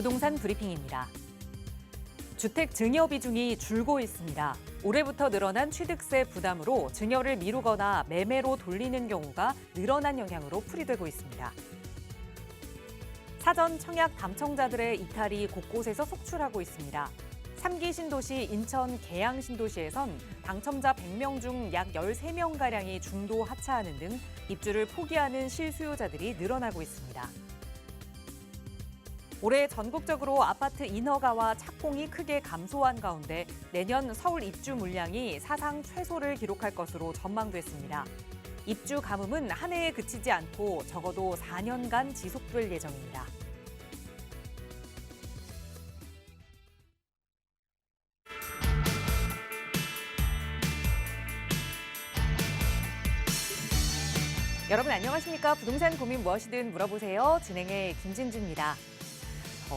부동산 브리핑입니다. 주택 증여 비중이 줄고 있습니다. 올해부터 늘어난 취득세 부담으로 증여를 미루거나 매매로 돌리는 경우가 늘어난 영향으로 풀이되고 있습니다. 사전 청약 담청자들의 이탈이 곳곳에서 속출하고 있습니다. 3기 신도시 인천 계양 신도시에선 당첨자 100명 중 약 13명가량이 중도 하차하는 등 입주를 포기하는 실수요자들이 늘어나고 있습니다. 올해 전국적으로 아파트 인허가와 착공이 크게 감소한 가운데 내년 서울 입주 물량이 사상 최소를 기록할 것으로 전망됐습니다. 입주 가뭄은 한 해에 그치지 않고 적어도 4년간 지속될 예정입니다. 여러분 안녕하십니까? 부동산 고민 무엇이든 물어보세요. 진행의 김진주입니다.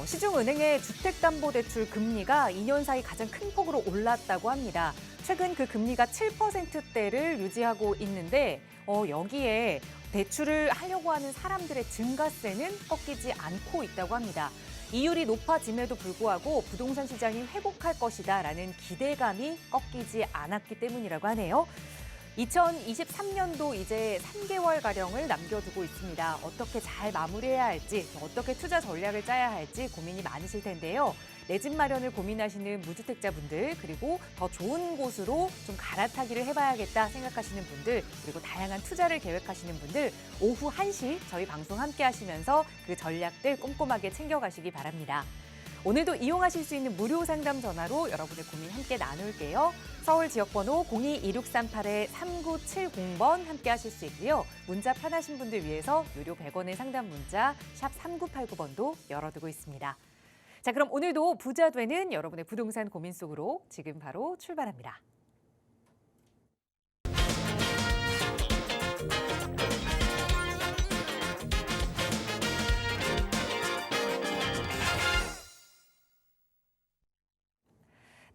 시중은행의 주택담보대출 금리가 2년 사이 가장 큰 폭으로 올랐다고 합니다. 최근 그 금리가 7%대를 유지하고 있는데 여기에 대출을 하려고 하는 사람들의 증가세는 꺾이지 않고 있다고 합니다. 이율이 높아짐에도 불구하고 부동산 시장이 회복할 것이다라는 기대감이 꺾이지 않았기 때문이라고 하네요. 2023년도 이제 3개월가량을 남겨두고 있습니다. 어떻게 잘 마무리해야 할지, 어떻게 투자 전략을 짜야 할지 고민이 많으실 텐데요. 내 집 마련을 고민하시는 무주택자분들, 그리고 더 좋은 곳으로 좀 갈아타기를 해봐야겠다 생각하시는 분들, 그리고 다양한 투자를 계획하시는 분들, 오후 1시 저희 방송 함께 하시면서 그 전략들 꼼꼼하게 챙겨가시기 바랍니다. 오늘도 이용하실 수 있는 무료 상담 전화로 여러분의 고민 함께 나눌게요. 서울 지역번호 02-2638-3970번 함께 하실 수 있고요. 문자 편하신 분들 위해서 유료 100원의 상담 문자 샵 3989번도 열어두고 있습니다. 자, 그럼 오늘도 부자 되는 여러분의 부동산 고민 속으로 지금 바로 출발합니다.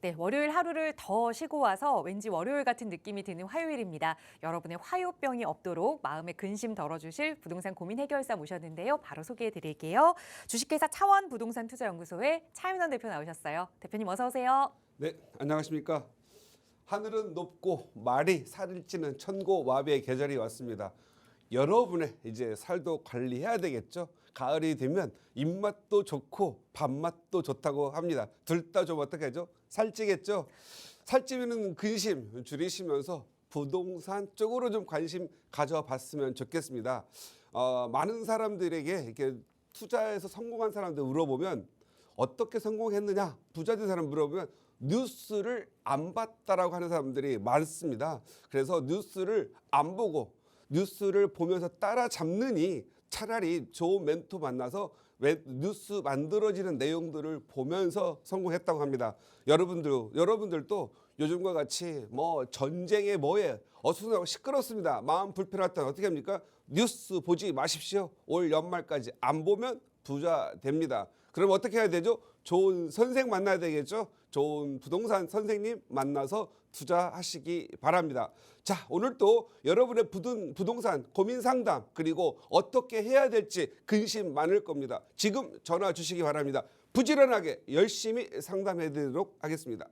네, 월요일 하루를 더 쉬고 와서 왠지 월요일 같은 느낌이 드는 화요일입니다. 여러분의 화요병이 없도록 마음의 근심 덜어주실 부동산 고민 해결사 모셨는데요. 바로 소개해드릴게요. 주식회사 차원 부동산 투자연구소의 차윤원 대표 나오셨어요. 대표님 어서 오세요. 네, 안녕하십니까. 하늘은 높고 말이 살을 찌는 천고마비의 계절이 왔습니다. 여러분의 이제 살도 관리해야 되겠죠. 가을이 되면 입맛도 좋고 밥맛도 좋다고 합니다. 둘 다 좀 어떻게 하죠? 살찌겠죠. 살찌면 근심 줄이시면서 부동산 쪽으로 좀 관심 가져봤으면 좋겠습니다. 많은 사람들에게 이렇게 투자에서 성공한 사람들 물어보면 어떻게 성공했느냐, 부자 된 사람 물어보면 뉴스를 안 봤다라고 하는 사람들이 많습니다. 그래서 뉴스를 안 보고 뉴스를 보면서 따라잡느니 차라리 좋은 멘토 만나서 뉴스 만들어지는 내용들을 보면서 성공했다고 합니다. 여러분들도 요즘과 같이 뭐 전쟁에 뭐에 어수선하고 시끄럽습니다. 마음 불편할 때 어떻게 합니까? 뉴스 보지 마십시오. 올 연말까지 안 보면 부자 됩니다. 그럼 어떻게 해야 되죠? 좋은 선생 만나야 되겠죠? 좋은 부동산 선생님 만나서 투자하시기 바랍니다. 자, 오늘 또 여러분의 부동산 고민 상담, 그리고 어떻게 해야 될지 근심 많을 겁니다. 지금 전화 주시기 바랍니다. 부지런하게 열심히 상담해 드리도록 하겠습니다.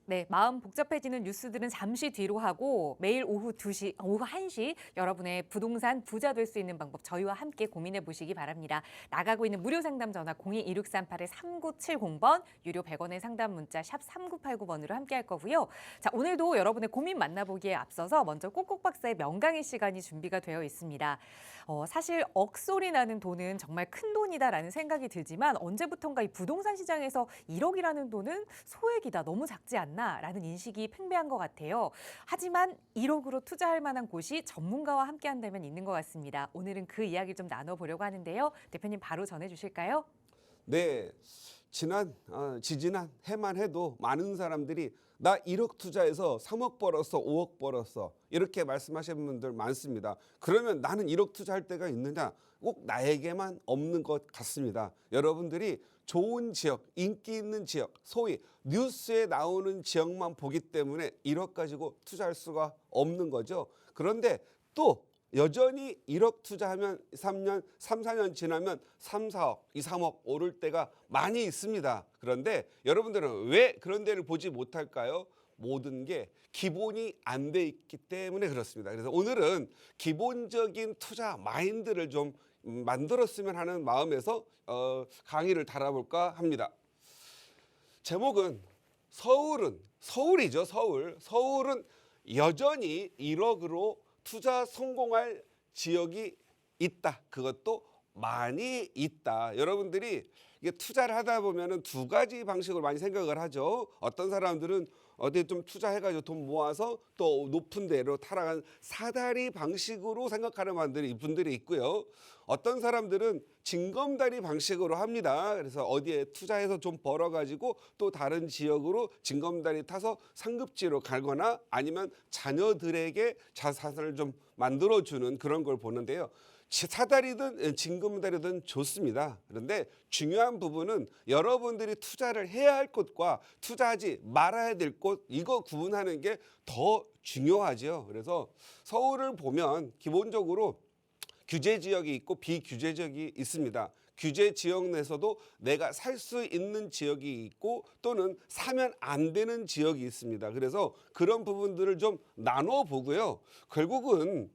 네, 마음 복잡해지는 뉴스들은 잠시 뒤로 하고 매일 오후 1시 여러분의 부동산 부자 될 수 있는 방법 저희와 함께 고민해 보시기 바랍니다. 나가고 있는 무료 상담 전화 02-2638-3970번, 유료 100원의 상담 문자 샵 3989번으로 함께 할 거고요. 자, 오늘도 여러분의 고민 만나보기에 앞서서 먼저 꼭꼭 박사의 명강의 시간이 준비가 되어 있습니다. 사실 억소리 나는 돈은 정말 큰 돈이다라는 생각이 들지만 언제부턴가 이 부동산 시장에서 1억이라는 돈은 소액이다, 너무 작지 않나라는 인식이 팽배한 것 같아요. 하지만 1억으로 투자할 만한 곳이 전문가와 함께 한다면 있는 것 같습니다. 오늘은 그 이야기 좀 나눠보려고 하는데요. 대표님 바로 전해주실까요? 네, 지지난 해만 해도 많은 사람들이 나 1억 투자해서 3억 벌었어, 5억 벌었어 이렇게 말씀하시는 분들 많습니다. 그러면 나는 1억 투자할 때가 있느냐? 꼭 나에게만 없는 것 같습니다. 여러분들이 좋은 지역, 인기 있는 지역, 소위 뉴스에 나오는 지역만 보기 때문에 1억 가지고 투자할 수가 없는 거죠. 그런데 또 여전히 1억 투자하면 3년, 3, 4년 지나면 3, 4억, 2, 3억 오를 때가 많이 있습니다. 그런데 여러분들은 왜 그런 데를 보지 못할까요? 모든 게 기본이 안 돼 있기 때문에 그렇습니다. 그래서 오늘은 기본적인 투자 마인드를 좀 만들었으면 하는 마음에서 강의를 달아볼까 합니다. 제목은 서울이죠. 서울은 여전히 1억으로 투자 성공할 지역이 있다. 그것도 많이 있다. 여러분들이 이게 투자를 하다 보면은 두 가지 방식으로 많이 생각을 하죠. 어떤 사람들은 어디 좀 투자해가지고 돈 모아서 또 높은 데로 타락한 사다리 방식으로 생각하는 분들이 있고요. 어떤 사람들은 징검다리 방식으로 합니다. 그래서 어디에 투자해서 좀 벌어가지고 또 다른 지역으로 징검다리 타서 상급지로 가거나 아니면 자녀들에게 자산을 좀 만들어주는 그런 걸 보는데요. 사다리든 징검다리든 좋습니다. 그런데 중요한 부분은 여러분들이 투자를 해야 할 곳과 투자하지 말아야 될 곳, 이거 구분하는 게 더 중요하죠. 그래서 서울을 보면 기본적으로 규제 지역이 있고 비규제 지역이 있습니다. 규제 지역 내에서도 내가 살 수 있는 지역이 있고 또는 사면 안 되는 지역이 있습니다. 그래서 그런 부분들을 좀 나눠 보고요. 결국은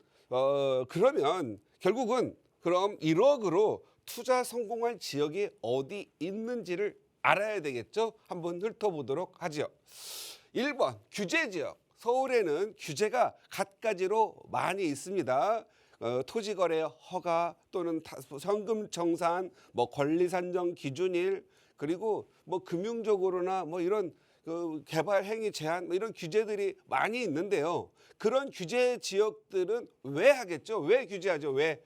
그럼 1억으로 투자 성공할 지역이 어디 있는지를 알아야 되겠죠? 한번 훑어보도록 하죠. 1번 규제 지역. 서울에는 규제가 갖가지로 많이 있습니다. 토지거래 허가 또는 현금 청산, 권리 산정 기준일, 그리고 금융적으로나 이런 개발 행위 제한 이런 규제들이 많이 있는데요. 그런 규제 지역들은 왜 하겠죠? 왜 규제하죠? 왜?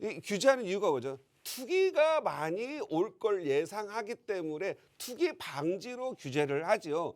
이 규제하는 이유가 뭐죠? 투기가 많이 올 걸 예상하기 때문에 투기 방지로 규제를 하지요.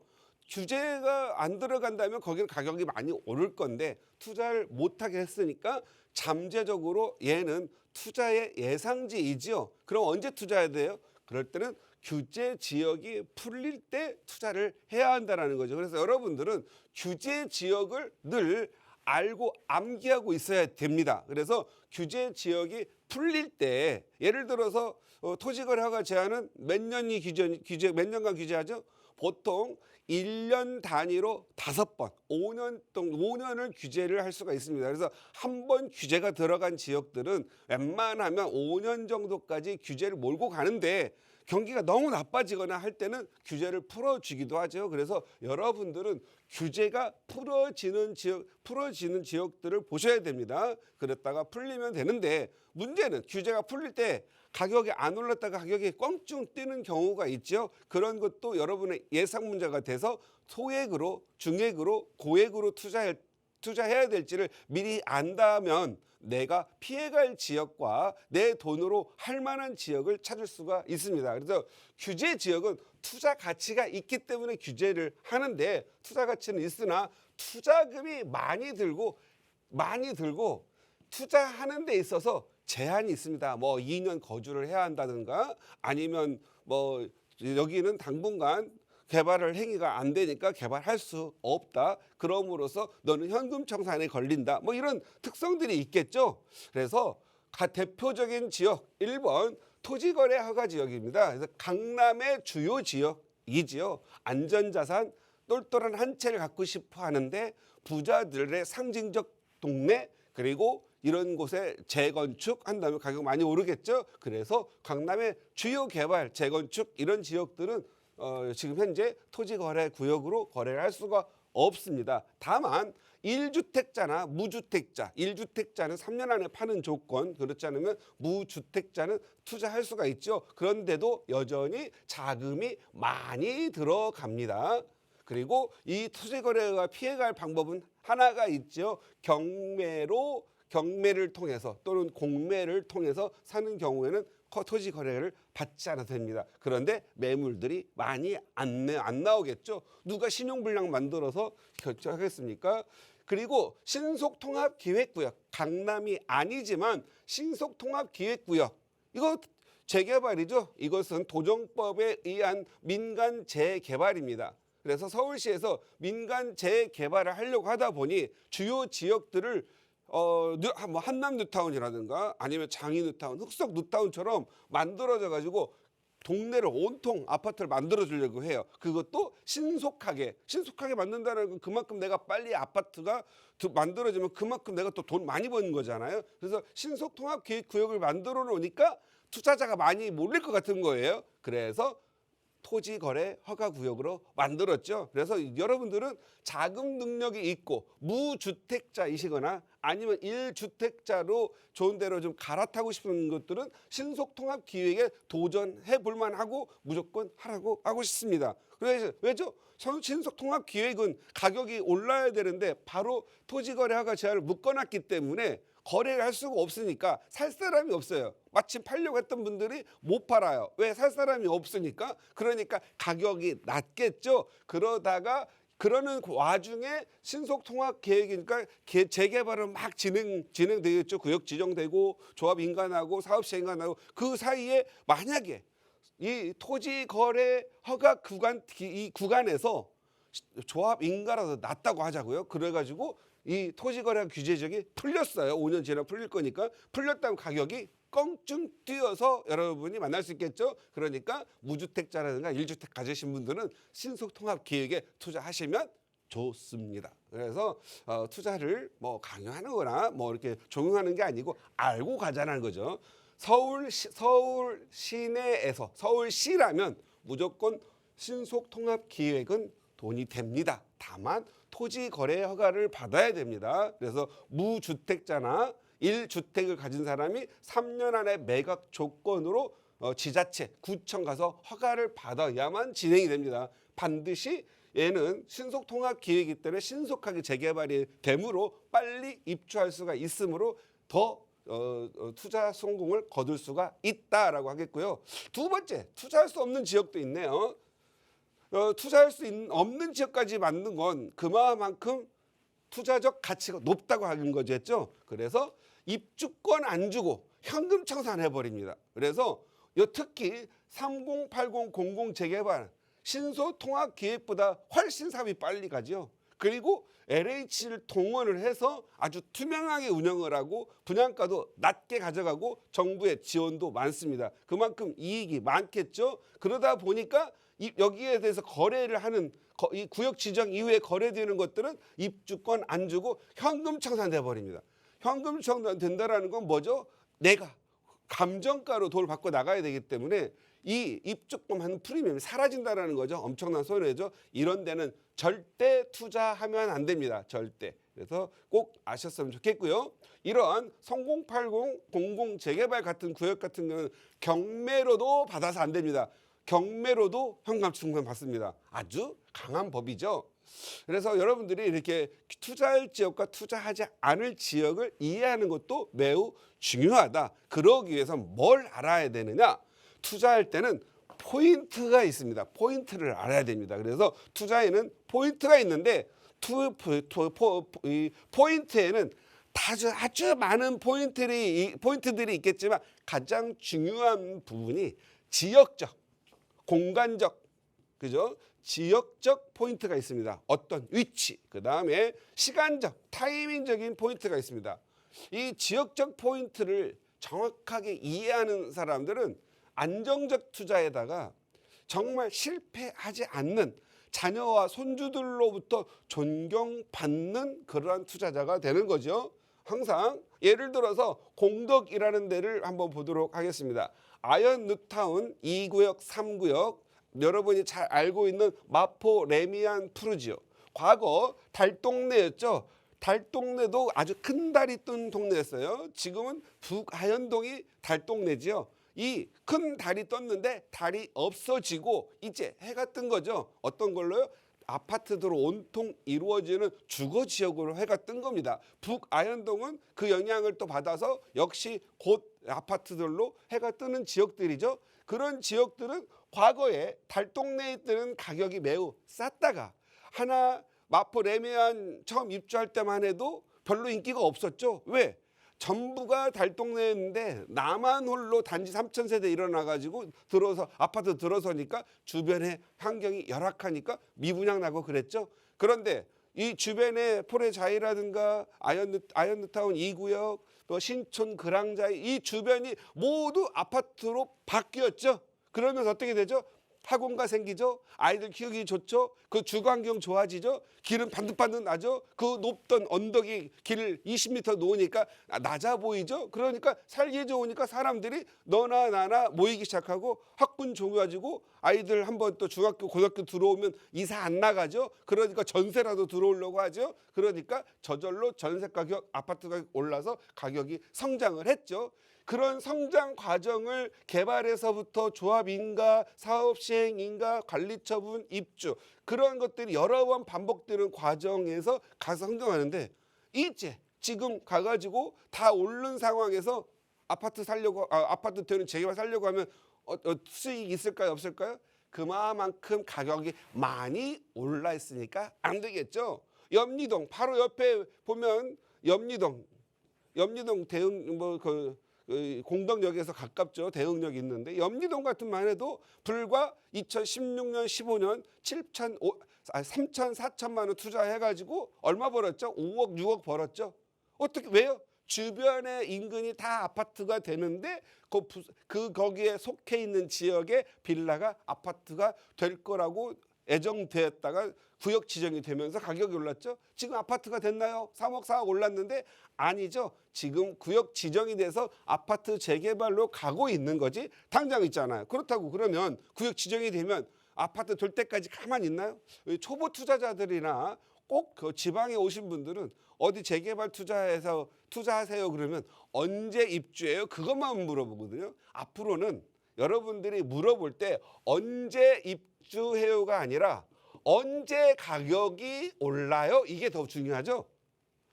규제가 안 들어간다면 거기는 가격이 많이 오를 건데 투자를 못하게 했으니까 잠재적으로 얘는 투자의 예상지이지요. 그럼 언제 투자해야 돼요? 그럴 때는 규제 지역이 풀릴 때 투자를 해야 한다는 거죠. 그래서 여러분들은 규제 지역을 늘 알고 암기하고 있어야 됩니다. 그래서 규제 지역이 풀릴 때 예를 들어서 토지거래 허가 제한은 몇 년간 규제하죠? 보통 1년 단위로 5번, 5년을 규제를 할 수가 있습니다. 그래서 한 번 규제가 들어간 지역들은 웬만하면 5년 정도까지 규제를 몰고 가는데 경기가 너무 나빠지거나 할 때는 규제를 풀어주기도 하죠. 그래서 여러분들은 규제가 풀어지는 지역들을 보셔야 됩니다. 그랬다가 풀리면 되는데 문제는 규제가 풀릴 때 가격이 안 올랐다가 가격이 껑충 뛰는 경우가 있죠. 그런 것도 여러분의 예상 문제가 돼서 소액으로, 중액으로, 고액으로 투자해야 될지를 미리 안다면 내가 피해갈 지역과 내 돈으로 할 만한 지역을 찾을 수가 있습니다. 그래서 규제 지역은 투자 가치가 있기 때문에 규제를 하는데 투자 가치는 있으나 투자금이 많이 들고 투자하는 데 있어서 제한이 있습니다. 2년 거주를 해야 한다든가 아니면 여기는 당분간 개발을 행위가 안 되니까 개발할 수 없다. 그럼으로써 너는 현금 청산에 걸린다. 이런 특성들이 있겠죠. 그래서 대표적인 지역 1번 토지거래 허가 지역입니다. 그래서 강남의 주요 지역이지요. 안전자산 똘똘한 한 채를 갖고 싶어 하는데 부자들의 상징적 동네 그리고 이런 곳에 재건축 한다면 가격 많이 오르겠죠. 그래서 강남의 주요 개발, 재건축 이런 지역들은 지금 현재 토지거래 구역으로 거래를 할 수가 없습니다. 다만 1주택자나 무주택자, 1주택자는 3년 안에 파는 조건, 그렇지 않으면 무주택자는 투자할 수가 있죠. 그런데도 여전히 자금이 많이 들어갑니다. 그리고 이 토지거래가 피해갈 방법은 하나가 있죠. 경매를 통해서 또는 공매를 통해서 사는 경우에는 토지 거래를 받지 않아도 됩니다. 그런데 매물들이 많이 안 나오겠죠. 누가 신용불량 만들어서 결정하겠습니까? 그리고 신속통합기획구역, 강남이 아니지만 신속통합기획구역, 이거 재개발이죠. 이것은 도정법에 의한 민간 재개발입니다. 그래서 서울시에서 민간 재개발을 하려고 하다 보니 주요 지역들을 뭐 한남 뉴타운이라든가 아니면 장이 뉴타운, 흑석 뉴타운처럼 만들어져 가지고 동네를 온통 아파트를 만들어 주려고 해요. 그것도 신속하게 만든다는 건 그만큼 내가 빨리 아파트가 만들어지면 그만큼 내가 또 돈 많이 버는 거잖아요. 그래서 신속 통합 계획 구역을 만들어 놓으니까 투자자가 많이 몰릴 것 같은 거예요. 그래서 토지 거래 허가 구역으로 만들었죠. 그래서 여러분들은 자금 능력이 있고 무주택자이시거나 아니면 1주택자로 좋은 데로 좀 갈아타고 싶은 것들은 신속 통합 기획에 도전해 볼 만하고 무조건 하라고 하고 싶습니다. 그래서 왜죠? 신속 통합 기획은 가격이 올라야 되는데 바로 토지 거래 허가 제한을 묶어놨기 때문에 거래를 할 수가 없으니까 살 사람이 없어요. 마침 팔려고 했던 분들이 못 팔아요. 왜? 살 사람이 없으니까. 그러니까 가격이 낮겠죠. 그러다가 그러는 와중에 신속 통합 계획이니까 재개발은 막 진행되겠죠. 구역 지정되고 조합 인가나고 사업 시행 인가나고 그 사이에 만약에 이 토지 거래 허가 이 구간에서 조합 인가라도 낮다고 하자고요. 그래가지고 이 토지거래 규제적이 풀렸어요. 5년 지나 풀릴 거니까 풀렸다면 가격이 껑충 뛰어서 여러분이 만날 수 있겠죠. 그러니까 무주택자라든가 1주택 가지신 분들은 신속통합 기획에 투자하시면 좋습니다. 그래서 투자를 뭐 강요하는 거나 뭐 이렇게 종용하는 게 아니고 알고 가자는 거죠. 서울 시내에서 서울시라면 무조건 신속통합 기획은 돈이 됩니다. 다만 토지 거래 허가를 받아야 됩니다. 그래서 무주택자나 1주택을 가진 사람이 3년 안에 매각 조건으로 지자체, 구청 가서 허가를 받아야만 진행이 됩니다. 반드시 얘는 신속통합 기획이기 때문에 신속하게 재개발이 되므로 빨리 입주할 수가 있으므로 더 투자 성공을 거둘 수가 있다라고 하겠고요. 두 번째, 투자할 수 없는 지역도 있네요. 투자할 수 없는 지역까지 만든 건 그만큼 투자적 가치가 높다고 하는 거죠. 그래서 입주권 안 주고 현금 청산해버립니다. 그래서 특히 3080 공공 재개발 신소통합 기획보다 훨씬 사업이 빨리 가죠. 그리고 LH를 동원을 해서 아주 투명하게 운영을 하고 분양가도 낮게 가져가고 정부의 지원도 많습니다. 그만큼 이익이 많겠죠. 그러다 보니까 여기에 대해서 거래를 하는 이 구역 지정 이후에 거래되는 것들은 입주권 안 주고 현금 청산돼 버립니다. 현금 청산된다라는 건 뭐죠? 내가 감정가로 돈을 받고 나가야 되기 때문에 이 입주권 하는 프리미엄이 사라진다라는 거죠. 엄청난 손해죠. 이런 데는 절대 투자하면 안 됩니다. 절대. 그래서 꼭 아셨으면 좋겠고요. 이러한 3080 공공 재개발 같은 구역 같은 경우는 경매로도 받아서 안 됩니다. 경매로도 현금 청산 받습니다. 아주 강한 법이죠. 그래서 여러분들이 이렇게 투자할 지역과 투자하지 않을 지역을 이해하는 것도 매우 중요하다. 그러기 위해서 뭘 알아야 되느냐? 투자할 때는 포인트가 있습니다. 포인트를 알아야 됩니다. 그래서 투자에는 포인트가 있는데 포인트에는 아주 많은 포인트들이 있겠지만 가장 중요한 부분이 지역적, 공간적, 그죠? 지역적 포인트가 있습니다. 어떤 위치, 그 다음에 시간적, 타이밍적인 포인트가 있습니다. 이 지역적 포인트를 정확하게 이해하는 사람들은 안정적 투자에다가 정말 실패하지 않는 자녀와 손주들로부터 존경받는 그러한 투자자가 되는 거죠. 항상 예를 들어서 공덕이라는 데를 한번 보도록 하겠습니다. 아현 뉴타운 2구역, 3구역, 여러분이 잘 알고 있는 마포 레미안 푸르지오. 과거 달동네였죠. 달동네도 아주 큰 달이 뜬 동네였어요. 지금은 북하현동이 달동네지요. 이 큰 달이 떴는데 달이 없어지고 이제 해가 뜬 거죠. 어떤 걸로요? 아파트들로 온통 이루어지는 주거 지역으로 해가 뜬 겁니다. 북아현동은 그 영향을 또 받아서 역시 곧 아파트들로 해가 뜨는 지역들이죠. 그런 지역들은 과거에 달동네에 뜨는 가격이 매우 쌌다가 하나 마포 레미안 처음 입주할 때만 해도 별로 인기가 없었죠. 왜? 전부가 달동네였는데 나만 홀로 단지 3,000세대 일어나가지고 아파트 들어서니까 주변에 환경이 열악하니까 미분양 나고 그랬죠. 그런데 이 주변의 포레자이라든가 아현뉴타운 2구역, 또 신촌 그랑자이 이 주변이 모두 아파트로 바뀌었죠. 그러면서 어떻게 되죠? 학원가 생기죠. 아이들 키우기 좋죠. 그 주거환경 좋아지죠. 길은 반듯반듯 나죠. 그 높던 언덕이 길 20m 놓으니까 낮아 보이죠. 그러니까 살기 좋으니까 사람들이 너나 나나 모이기 시작하고 학군 좋아지고 아이들 한번 또 중학교 고등학교 들어오면 이사 안 나가죠. 그러니까 전세라도 들어오려고 하죠. 그러니까 저절로 전세 가격 아파트 가격 올라서 가격이 성장을 했죠. 그런 성장 과정을 개발에서부터 조합인가 사업 시행인가 관리 처분 입주 그런 것들이 여러 번 반복되는 과정에서 가서 성장하는데 이제 지금 가가지고 다 오른 상황에서 아파트 살려고 아파트 되는 재개발 살려고 하면 수익이 있을까요 없을까요? 그만큼 가격이 많이 올라 있으니까 안 되겠죠. 염리동 바로 옆에 보면 염리동 대응 공덕역에서 가깝죠. 대흥역 있는데 염리동 같은만 해도 불과 2016년 15년 3천 4천만 원 투자해가지고 얼마 벌었죠? 5억 6억 벌었죠. 어떻게 왜요? 주변의 인근이 다 아파트가 되는데 거기에 속해 있는 지역에 빌라가 아파트가 될 거라고 예정되었다가 구역 지정이 되면서 가격이 올랐죠. 지금 아파트가 됐나요? 3억 4억 올랐는데 아니죠. 지금 구역 지정이 돼서 아파트 재개발로 가고 있는 거지 당장 있잖아요. 그렇다고 그러면 구역 지정이 되면 아파트 될 때까지 가만히 있나요? 초보 투자자들이나 꼭 그 지방에 오신 분들은 어디 재개발 투자하세요 그러면 언제 입주해요? 그것만 물어보거든요. 앞으로는 여러분들이 물어볼 때 언제 입주해요가 아니라 언제 가격이 올라요? 이게 더 중요하죠.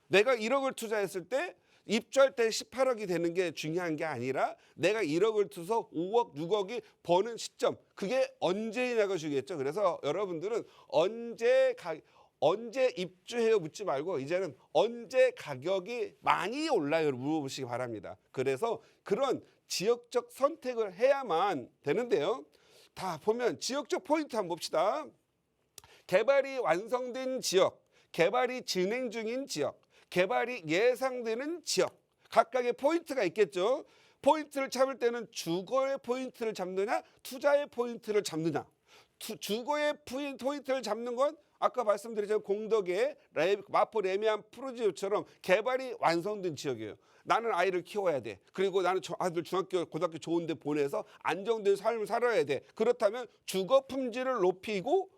내가 1억을 투자했을 때 입주할 때 18억이 되는 게 중요한 게 아니라 내가 1억을 투서 5억, 6억이 버는 시점 그게 언제냐가 중요했죠. 그래서 여러분들은 언제 입주해요 묻지 말고 이제는 언제 가격이 많이 올라요 물어보시기 바랍니다. 그래서 그런 지역적 선택을 해야만 되는데요. 다 보면 지역적 포인트 한번 봅시다. 개발이 완성된 지역, 개발이 진행 중인 지역, 개발이 예상되는 지역 각각의 포인트가 있겠죠. 포인트를 잡을 때는 주거의 포인트를 잡느냐 투자의 포인트를 잡느냐. 주거의 포인트를 잡는 건 아까 말씀드렸죠. 공덕의 마포 레미안 프로지오처럼 개발이 완성된 지역이에요. 나는 아이를 키워야 돼. 그리고 나는 아들 중학교 고등학교 좋은 데 보내서 안정된 삶을 살아야 돼. 그렇다면 주거 품질을 높이고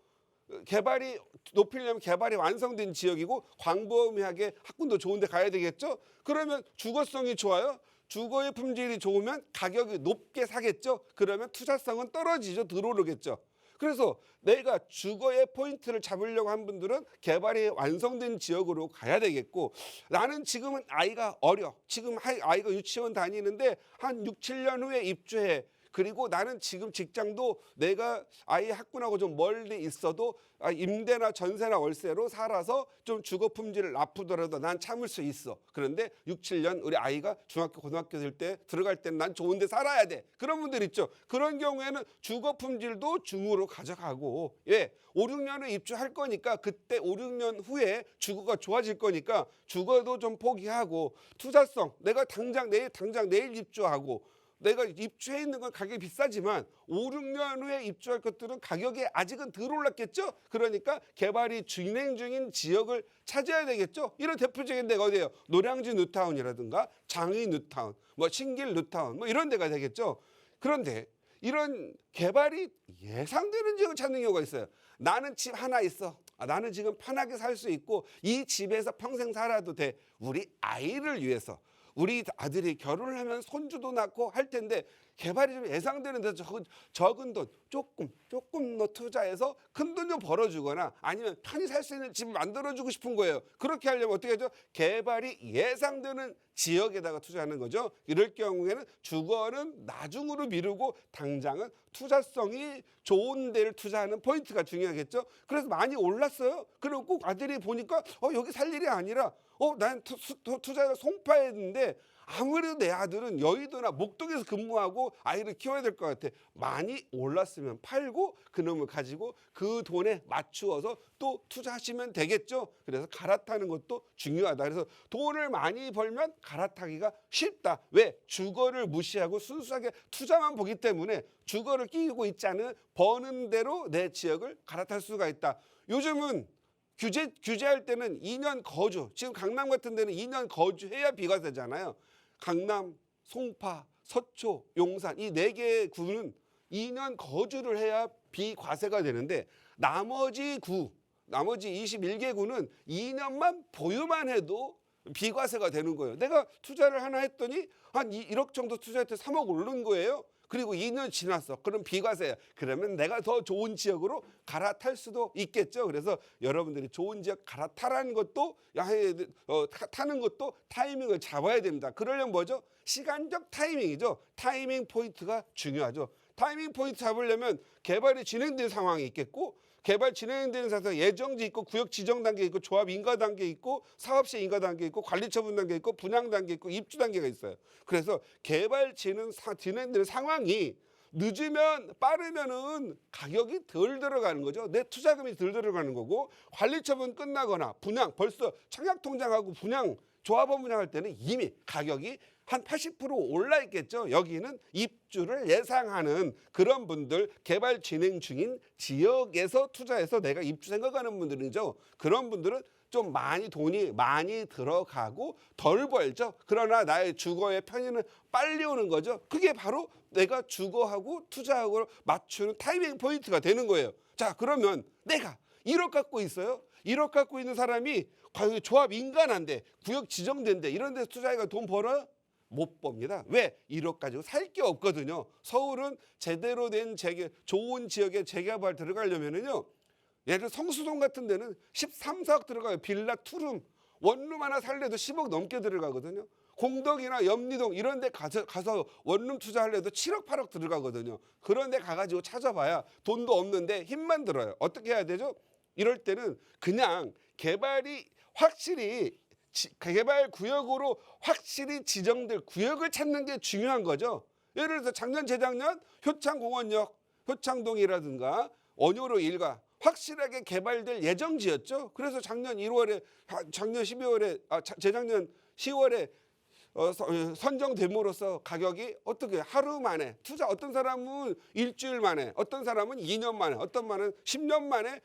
개발이 높이려면 개발이 완성된 지역이고 광범위하게 학군도 좋은 데 가야 되겠죠. 그러면 주거성이 좋아요. 주거의 품질이 좋으면 가격이 높게 사겠죠. 그러면 투자성은 떨어지죠. 들어오르겠죠. 그래서 내가 주거의 포인트를 잡으려고 한 분들은 개발이 완성된 지역으로 가야 되겠고 나는 지금은 아이가 어려. 지금 아이가 유치원 다니는데 한 6, 7년 후에 입주해. 그리고 나는 지금 직장도 내가 아이 학군하고 좀 멀리 있어도 임대나 전세나 월세로 살아서 좀 주거 품질을 나쁘더라도 난 참을 수 있어. 그런데 6, 7년 우리 아이가 중학교 고등학교 될 때 들어갈 때는 난 좋은 데 살아야 돼. 그런 분들 있죠. 그런 경우에는 주거 품질도 중으로 가져가고 5, 6년 후에 입주할 거니까 그때 5, 6년 후에 주거가 좋아질 거니까 주거도 좀 포기하고 투자성 내가 당장 내일 입주하고 내가 입주해 있는 건 가격이 비싸지만 5, 6년 후에 입주할 것들은 가격이 아직은 덜 올랐겠죠. 그러니까 개발이 진행 중인 지역을 찾아야 되겠죠. 이런 대표적인 데가 어디예요? 노량진 뉴타운이라든가 장위 뉴타운, 신길 뉴타운 이런 데가 되겠죠. 그런데 이런 개발이 예상되는 지역을 찾는 경우가 있어요. 나는 집 하나 있어. 나는 지금 편하게 살 수 있고 이 집에서 평생 살아도 돼. 우리 아이를 위해서. 우리 아들이 결혼을 하면 손주도 낳고 할 텐데 개발이 좀 예상되는 데서 적은 돈 조금 더 투자해서 큰 돈 좀 벌어주거나 아니면 편히 살 수 있는 집을 만들어주고 싶은 거예요. 그렇게 하려면 어떻게 하죠? 개발이 예상되는 지역에다가 투자하는 거죠. 이럴 경우에는 주거는 나중으로 미루고 당장은 투자성이 좋은 데를 투자하는 포인트가 중요하겠죠. 그래서 많이 올랐어요. 그리고 꼭 아들이 보니까 여기 살 일이 아니라 난 투자를 송파했는데 아무래도 내 아들은 여의도나 목동에서 근무하고 아이를 키워야 될 것 같아. 많이 올랐으면 팔고 그놈을 가지고 그 돈에 맞추어서 또 투자하시면 되겠죠. 그래서 갈아타는 것도 중요하다. 그래서 돈을 많이 벌면 갈아타기가 쉽다. 왜? 주거를 무시하고 순수하게 투자만 보기 때문에 주거를 끼고 있지 않은 버는 대로 내 지역을 갈아탈 수가 있다. 요즘은 규제할 때는 2년 거주, 지금 강남 같은 데는 2년 거주해야 비과세잖아요. 강남, 송파, 서초, 용산 이 4개의 구는 2년 거주를 해야 비과세가 되는데 나머지 21개 구는 2년만 보유만 해도 비과세가 되는 거예요. 내가 투자를 하나 했더니 한 1억 정도 투자했더니 3억 오른 거예요. 그리고 2년 지났어. 그럼 비과세야. 그러면 내가 더 좋은 지역으로 갈아탈 수도 있겠죠. 그래서 여러분들이 좋은 지역 갈아타라는 것도 타는 것도 타이밍을 잡아야 됩니다. 그러려면 뭐죠? 시간적 타이밍이죠. 타이밍 포인트가 중요하죠. 타이밍 포인트 잡으려면 개발이 진행된 상황이 있겠고 개발 진행되는 상태에서 예정지 있고 구역 지정 단계 있고 조합 인가 단계 있고 사업시 인가 단계 있고 관리 처분 단계 있고 분양 단계 있고 입주 단계가 있어요. 그래서 개발 진행되는 상황이 늦으면 빠르면은 가격이 덜 들어가는 거죠. 내 투자금이 덜 들어가는 거고 관리 처분 끝나거나 분양 벌써 청약 통장하고 분양 조합원 분양할 때는 이미 가격이 한 80% 올라 있겠죠. 여기는 입주를 예상하는 그런 분들, 개발 진행 중인 지역에서 투자해서 내가 입주 생각하는 분들이죠. 그런 분들은 좀 돈이 많이 들어가고 덜 벌죠. 그러나 나의 주거의 편의는 빨리 오는 거죠. 그게 바로 내가 주거하고 투자하고 맞추는 타이밍 포인트가 되는 거예요. 자, 그러면 내가 1억 갖고 있어요. 1억 갖고 있는 사람이 과연 조합 인가난데 구역 지정된데 이런 데서 투자해가 돈 벌어요? 못 봅니다. 왜? 1억 가지고 살 게 없거든요. 서울은 제대로 된 좋은 지역에 재개발 들어가려면은요. 예를 들어 성수동 같은 데는 13, 14억 들어가요. 빌라 투룸. 원룸 하나 살래도 10억 넘게 들어가거든요. 공덕이나 염리동 이런 데 가서 원룸 투자하려도 7억, 8억 들어가거든요. 그런 데 가가지고 찾아봐야 돈도 없는데 힘만 들어요. 어떻게 해야 되죠? 이럴 때는 그냥 개발이 확실히 개발 구역으로 확실히 지정될 구역을 찾는 게 중요한 거죠. 예를 들어서 작년, 재작년 효창공원역, 효창동이라든가 원효로 일가 확실하게 개발될 예정지였죠. 그래서 작년 1월에, 작년 12월에, 재작년 10월에 선정됨으로써 가격이 어떻게 하루 만에 투자 어떤 사람은 일주일 만에 어떤 사람은 2년 만에 어떤 분은 10년 만에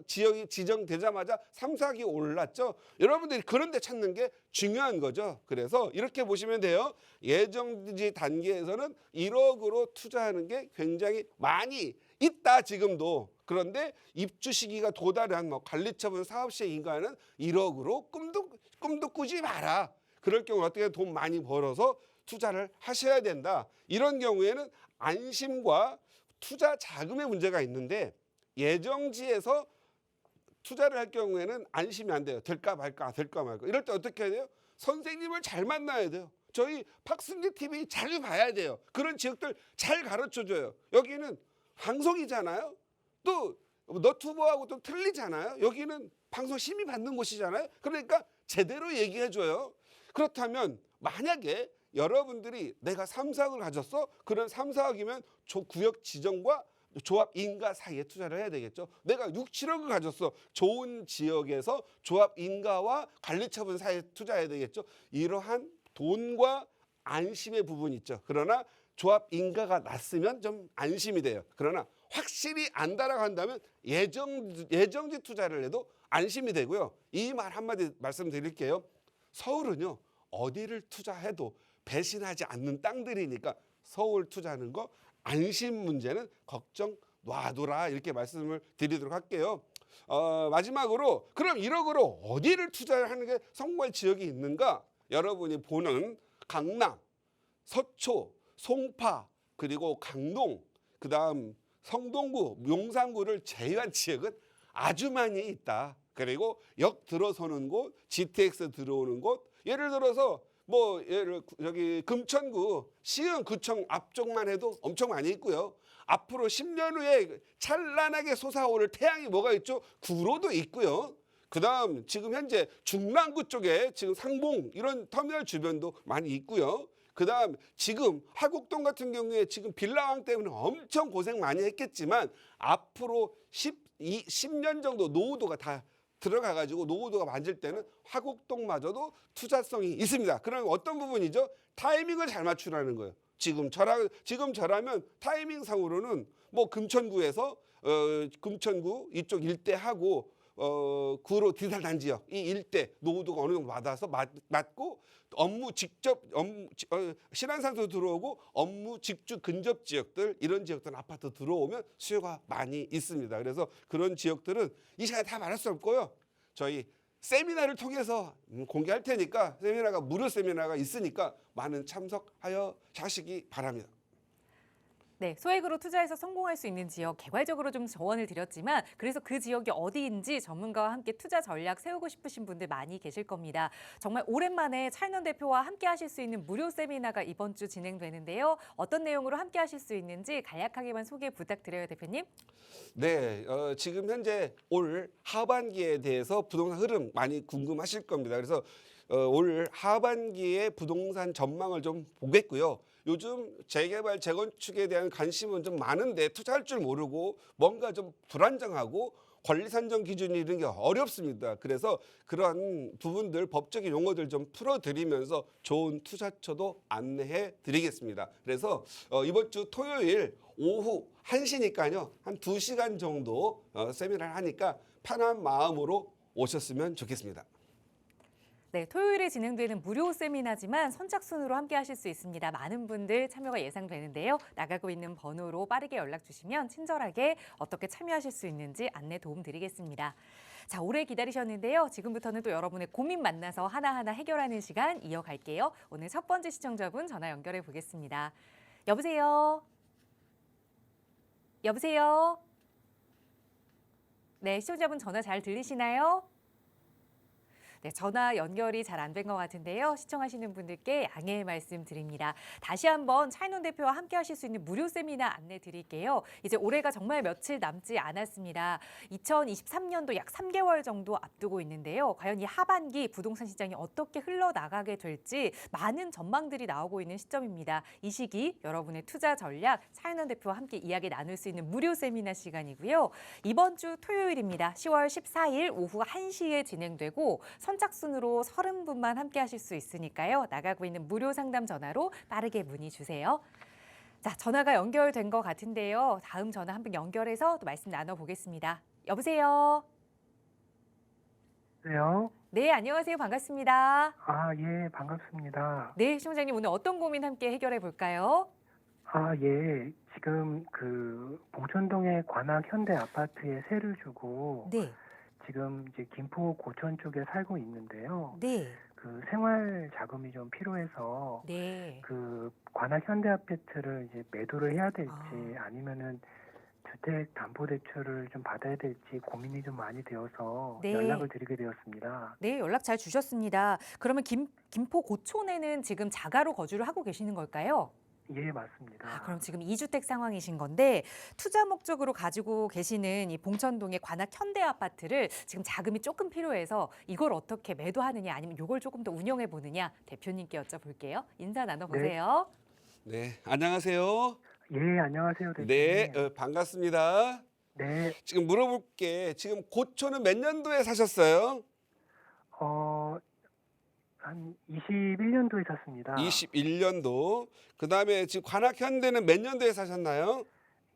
지역이 지정되자마자 3, 4기 올랐죠. 여러분들이 그런 데 찾는 게 중요한 거죠. 그래서 이렇게 보시면 돼요. 예정지 단계에서는 1억으로 투자하는 게 굉장히 많이 있다 지금도. 그런데 입주 시기가 도달한 관리처분 사업시의 인가는 1억으로 꿈도 꾸지 마라. 그럴 경우 어떻게 돈 많이 벌어서 투자를 하셔야 된다. 이런 경우에는 안심과 투자 자금의 문제가 있는데 예정지에서 투자를 할 경우에는 안심이 안 돼요. 될까 말까 될까 말까. 이럴 때 어떻게 해야 돼요? 선생님을 잘 만나야 돼요. 저희 박승리 TV 자주 봐야 돼요. 그런 지역들 잘 가르쳐줘요. 여기는 방송이잖아요. 또 너튜버하고 또 틀리잖아요. 여기는 방송 심의 받는 곳이잖아요. 그러니까 제대로 얘기해줘요. 그렇다면 만약에 여러분들이 내가 3, 4억을 가졌어? 그런 3, 4억이면 구역 지정과 조합 인가 사이에 투자를 해야 되겠죠. 내가 6, 7억을 가졌어. 좋은 지역에서 조합 인가와 관리처분 사이에 투자해야 되겠죠. 이러한 돈과 안심의 부분이 있죠. 그러나 조합 인가가 났으면 좀 안심이 돼요. 그러나 확실히 안 따라간다면 예정지 투자를 해도 안심이 되고요. 이 말 한마디 말씀드릴게요. 서울은요. 어디를 투자해도 배신하지 않는 땅들이니까 서울 투자하는 거 안심 문제는 걱정 놔두라 이렇게 말씀을 드리도록 할게요. 마지막으로 그럼 1억으로 어디를 투자하는 게 성공할 지역이 있는가? 여러분이 보는 강남, 서초, 송파 그리고 강동 그다음 성동구, 용산구를 제외한 지역은 아주 많이 있다. 그리고 역 들어서는 곳, GTX 들어오는 곳, 예를 들어서 여기 금천구, 시흥구청 앞쪽만 해도 엄청 많이 있고요. 앞으로 10년 후에 찬란하게 솟아오를 태양이 뭐가 있죠? 구로도 있고요. 그다음 지금 현재 중랑구 쪽에 지금 상봉 이런 터미널 주변도 많이 있고요. 그다음 지금 화곡동 같은 경우에 지금 빌라왕 때문에 엄청 고생 많이 했겠지만 앞으로 10년 정도 노후도가 다 들어가가지고 노후도가 맞을 때는 화곡동마저도 투자성이 있습니다. 그럼 어떤 부분이죠? 타이밍을 잘 맞추라는 거예요. 지금 저라면 타이밍상으로는 뭐 금천구에서 금천구 이쪽 일대하고 구로 디살단 지역 이 일대 노후도가 어느 정도 맞아서 맞고 신안산소 들어오고 업무 직주 근접 지역들 이런 지역들 아파트 들어오면 수요가 많이 있습니다. 그래서 그런 지역들은 이 시간에 다 말할 수 없고요. 저희 세미나를 통해서 공개할 테니까 세미나가 무료 세미나가 있으니까 많은 참석하여 자시기 바랍니다. 네, 소액으로 투자해서 성공할 수 있는 지역 개괄적으로 좀 조언을 드렸지만 그래서 그 지역이 어디인지 전문가와 함께 투자 전략 세우고 싶으신 분들 많이 계실 겁니다. 정말 오랜만에 찰넌 대표와 함께 하실 수 있는 무료 세미나가 이번 주 진행되는데요. 어떤 내용으로 함께 하실 수 있는지 간략하게만 소개 부탁드려요, 대표님. 네, 지금 현재 올 하반기에 대해서 부동산 흐름 많이 궁금하실 겁니다. 그래서 올 하반기에 부동산 전망을 좀 보겠고요. 요즘 재개발, 재건축에 대한 관심은 좀 많은데 투자할 줄 모르고 뭔가 좀 불안정하고 권리 산정 기준이 이런 게 어렵습니다. 그래서 그런 부분들 법적인 용어들 좀 풀어드리면서 좋은 투자처도 안내해 드리겠습니다. 그래서 이번 주 토요일 오후 1시니까요. 한 2시간 정도 세미나를 하니까 편한 마음으로 오셨으면 좋겠습니다. 네, 토요일에 진행되는 무료 세미나지만 선착순으로 함께 하실 수 있습니다. 많은 분들 참여가 예상되는데요. 나가고 있는 번호로 빠르게 연락 주시면 친절하게 어떻게 참여하실 수 있는지 안내 도움 드리겠습니다. 자, 오래 기다리셨는데요. 지금부터는 또 여러분의 고민 만나서 하나하나 해결하는 시간 이어갈게요. 오늘 첫 번째 시청자분 전화 연결해 보겠습니다. 여보세요? 여보세요? 네, 시청자분 전화 잘 들리시나요? 네, 전화 연결이 잘 안 된 것 같은데요. 시청하시는 분들께 양해의 말씀 드립니다. 다시 한번 찰논 대표와 함께 하실 수 있는 무료 세미나 안내 드릴게요. 이제 올해가 정말 며칠 남지 않았습니다. 2023년도 약 3개월 정도 앞두고 있는데요. 과연 이 하반기 부동산 시장이 어떻게 흘러나가게 될지 많은 전망들이 나오고 있는 시점입니다. 이 시기 여러분의 투자 전략 찰논 대표와 함께 이야기 나눌 수 있는 무료 세미나 시간이고요. 이번 주 토요일입니다. 10월 14일 오후 1시에 진행되고 선착순으로 30분만 함께 하실 수 있으니까요. 나가고 있는 무료 상담 전화로 빠르게 문의 주세요. 자, 전화가 연결된 것 같은데요. 다음 전화 한 분 연결해서 또 말씀 나눠보겠습니다. 여보세요? 네요. 네, 안녕하세요. 반갑습니다. 아, 예, 반갑습니다. 네, 시청자님 오늘 어떤 고민 함께 해결해 볼까요? 아, 예. 지금 봉천동의 관악 현대 아파트에 세를 주고 네, 지금 이제 김포 고천 쪽에 살고 있는데요. 네, 생활 자금이 좀 필요해서 네. 관악 현대 아파트를 이제 매도를 해야 될지 아. 아니면은 주택 담보 대출을 좀 받아야 될지 고민이 좀 많이 되어서 네. 연락을 드리게 되었습니다. 네, 연락 잘 주셨습니다. 그러면 김포 고촌에는 지금 자가로 거주를 하고 계시는 걸까요? 예, 맞습니다. 그럼 지금 2주택 상황이신 건데 투자 목적으로 가지고 계시는 이 봉천동의 관악 현대 아파트를 지금 자금이 조금 필요해서 이걸 어떻게 매도하느냐 아니면 이걸 조금 더 운영해 보느냐 대표님께 여쭤볼게요. 인사 나눠보세요. 네, 안녕하세요. 예, 안녕하세요, 대표님. 네, 반갑습니다. 네, 지금 물어볼게. 지금 고초는 몇 년도에 사셨어요? 한 21년도에 샀습니다. 21년도. 그다음에 지금 관악 현대는 몇 년도에 사셨나요?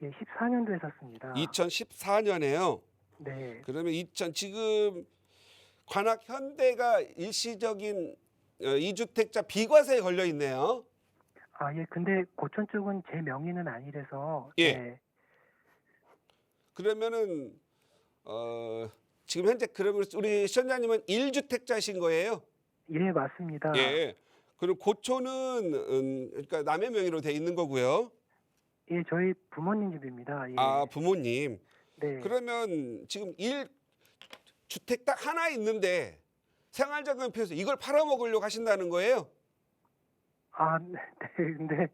예, 14년도에 샀습니다. 2014년에요. 네, 그러면 지금 관악 현대가 일시적인 2주택자 비과세에 걸려 있네요. 아, 예, 근데 고천 쪽은 제 명의는 아니라서. 예. 네, 그러면은 지금 현재 그러면 우리 시청자님은 1주택자신 거예요? 예, 맞습니다. 예. 그리고 고초는 그러니까 남의 명의로 돼 있는 거고요. 예, 저희 부모님 집입니다. 예. 아, 부모님. 네. 그러면 지금 1주택 딱 하나 있는데 생활자금 필요해서 이걸 팔아먹으려고 하신다는 거예요? 아, 네, 근데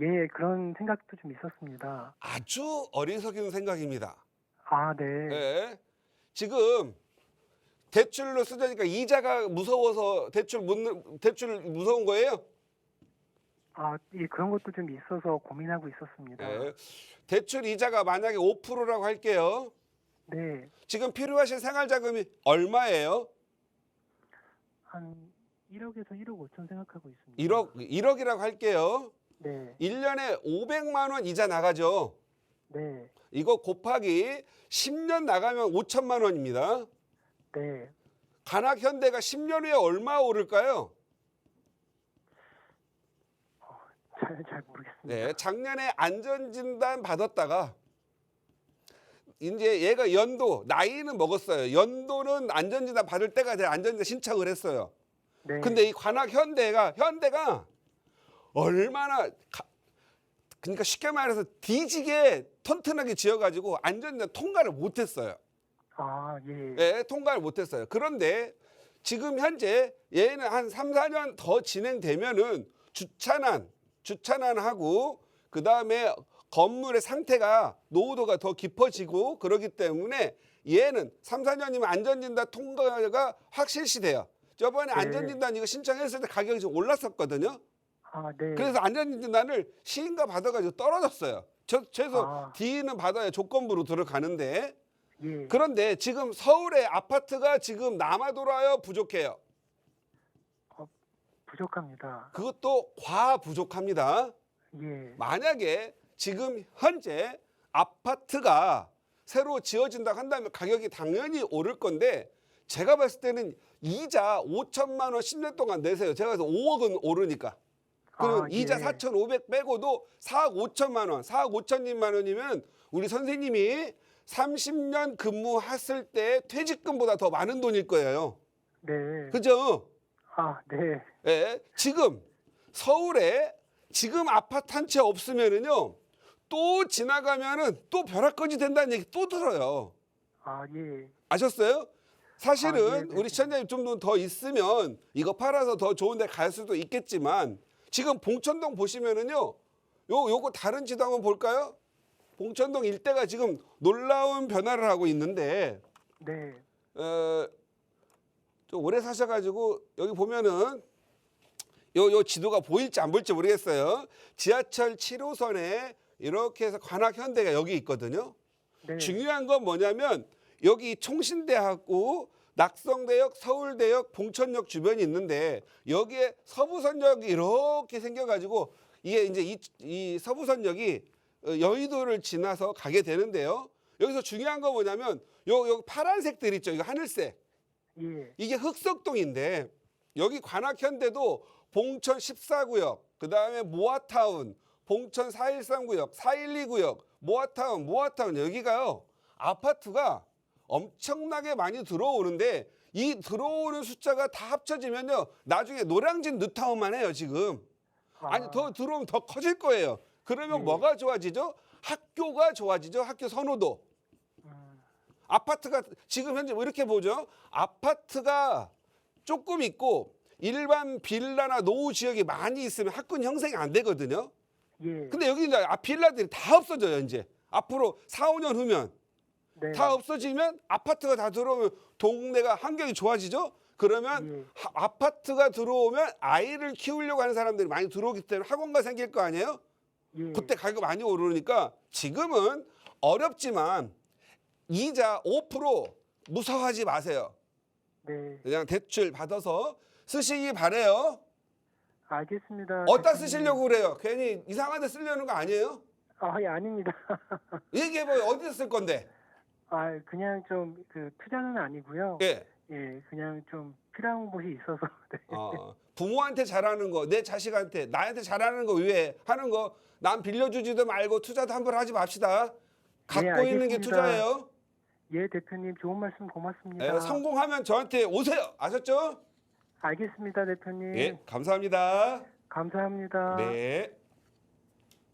예, 그런 생각도 좀 있었습니다. 아주 어리석은 생각입니다. 아, 네. 예. 지금 대출로 쓰자니까 이자가 무서워서 대출 무서운 거예요? 예, 그런 것도 좀 있어서 고민하고 있었습니다. 예. 대출 이자가 만약에 5%라고 할게요. 네, 지금 필요하신 생활자금이 얼마예요? 한 1억에서 1억 5천 생각하고 있습니다. 1억이라고 할게요. 네, 1년에 500만 원 이자 나가죠. 네, 이거 곱하기 10년 나가면 5천만 원입니다. 네. 관악현대가 10년 후에 얼마 오를까요? 잘 모르겠습니다. 네, 작년에 안전진단 받았다가 이제 얘가 나이는 먹었어요. 연도는 안전진단 받을 때가 돼 안전진단 신청을 했어요. 네, 근데 이 현대가 얼마나 그러니까 쉽게 말해서 뒤지게 튼튼하게 지어가지고 안전진단 통과를 못했어요. 예, 예, 통과를 못했어요. 그런데 지금 현재 얘는 한 3, 4년 더 진행되면은 주차난하고 그 다음에 건물의 상태가 노후도가 더 깊어지고 그러기 때문에 얘는 3, 4년이면 안전진단 통과가 확실시돼요. 저번에 네. 안전진단 이거 신청했을 때 가격이 좀 올랐었거든요. 네, 그래서 안전진단을 시인가 받아가지고 떨어졌어요. 최소 D는 받아야 조건부로 들어가는데 예, 그런데 지금 서울의 아파트가 지금 남아돌아요, 부족해요? 부족합니다. 그것도 과부족합니다. 예, 만약에 지금 현재 아파트가 새로 지어진다고 한다면 가격이 당연히 오를 건데 제가 봤을 때는 이자 5천만 원 10년 동안 내세요. 제가 그래서 5억은 오르니까. 그럼 이자 예. 4,500 빼고도 4억 5천만 원, 4억 5천만 원이면 우리 선생님이 30년 근무했을 때 퇴직금보다 더 많은 돈일 거예요. 네, 그죠? 네, 예, 지금 서울에 지금 아파트 한 채 없으면은요 또 지나가면은 또 벼락거지 된다는 얘기 또 들어요. 예, 아셨어요? 사실은 네. 우리 시청자님 좀 더 있으면 이거 팔아서 더 좋은 데 갈 수도 있겠지만 지금 봉천동 보시면은요 요거 다른 지도 한번 볼까요? 봉천동 일대가 지금 놀라운 변화를 하고 있는데 네, 좀 오래 사셔가지고 여기 보면은 요 지도가 보일지 안 보일지 모르겠어요. 지하철 7호선에 이렇게 해서 관악현대가 여기 있거든요. 네, 중요한 건 뭐냐면 여기 총신대하고 낙성대역, 서울대역, 봉천역 주변이 있는데 여기에 서부선역이 이렇게 생겨가지고 이게 이제 이 서부선역이 여의도를 지나서 가게 되는데요. 여기서 중요한 건 뭐냐면 요 파란색들 있죠. 이거 하늘색. 예, 이게 흑석동인데 여기 관악현대도 봉천 14구역, 그 다음에 모아타운, 봉천 413구역, 412구역, 모아타운 여기가요. 아파트가 엄청나게 많이 들어오는데 이 들어오는 숫자가 다 합쳐지면요. 나중에 노량진 뉴타운만 해요 지금. 아니 더 들어오면 더 커질 거예요. 그러면 네. 뭐가 좋아지죠? 학교가 좋아지죠. 학교 선호도. 음, 아파트가 지금 현재 이렇게 보죠. 아파트가 조금 있고 일반 빌라나 노후 지역이 많이 있으면 학군 형성이 안 되거든요. 예, 근데 여기 이제 빌라들이 다 없어져요. 이제 앞으로 4, 5년 후면 네, 다 없어지면 아파트가 다 들어오면 동네가 환경이 좋아지죠. 그러면 예. 아파트가 들어오면 아이를 키우려고 하는 사람들이 많이 들어오기 때문에 학원가 생길 거 아니에요. 예, 그때 가격 많이 오르니까 지금은 어렵지만 이자 5% 무서워하지 마세요. 네, 그냥 대출 받아서 쓰시기 바래요. 알겠습니다. 어디다 대표님. 쓰시려고 그래요? 괜히 이상한 데 쓰려는 거 아니에요? 예, 아닙니다. 얘기해봐요. 어디다 쓸 건데? 그냥 좀 투자는 아니고요. 예. 예, 그냥 좀 필요한 곳이 있어서. 네. 부모한테 잘하는 거, 내 자식한테, 나한테 잘하는 거 위해 하는 거, 남 빌려주지도 말고 투자도 함부로 하지 맙시다. 갖고 있는 게 알겠습니다. 투자예요. 예, 대표님 좋은 말씀 고맙습니다. 예, 성공하면 저한테 오세요. 아셨죠? 알겠습니다, 대표님. 예, 감사합니다. 감사합니다. 네.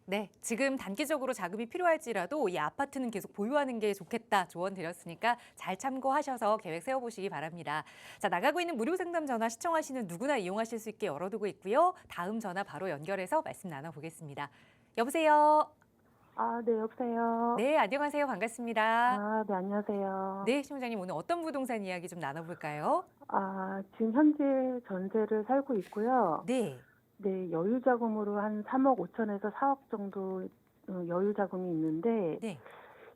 네, 지금 단기적으로 자금이 필요할지라도 이 아파트는 계속 보유하는 게 좋겠다 조언 드렸으니까 잘 참고하셔서 계획 세워보시기 바랍니다. 자, 나가고 있는 무료 상담 전화 시청하시는 누구나 이용하실 수 있게 열어두고 있고요. 다음 전화 바로 연결해서 말씀 나눠보겠습니다. 여보세요. 네, 여보세요. 네, 안녕하세요. 반갑습니다. 네, 안녕하세요. 네, 시청자님 오늘 어떤 부동산 이야기 좀 나눠볼까요? 지금 현재 전세를 살고 있고요. 네, 네, 여유 자금으로 한 3억 5천에서 4억 정도 여유 자금이 있는데, 네.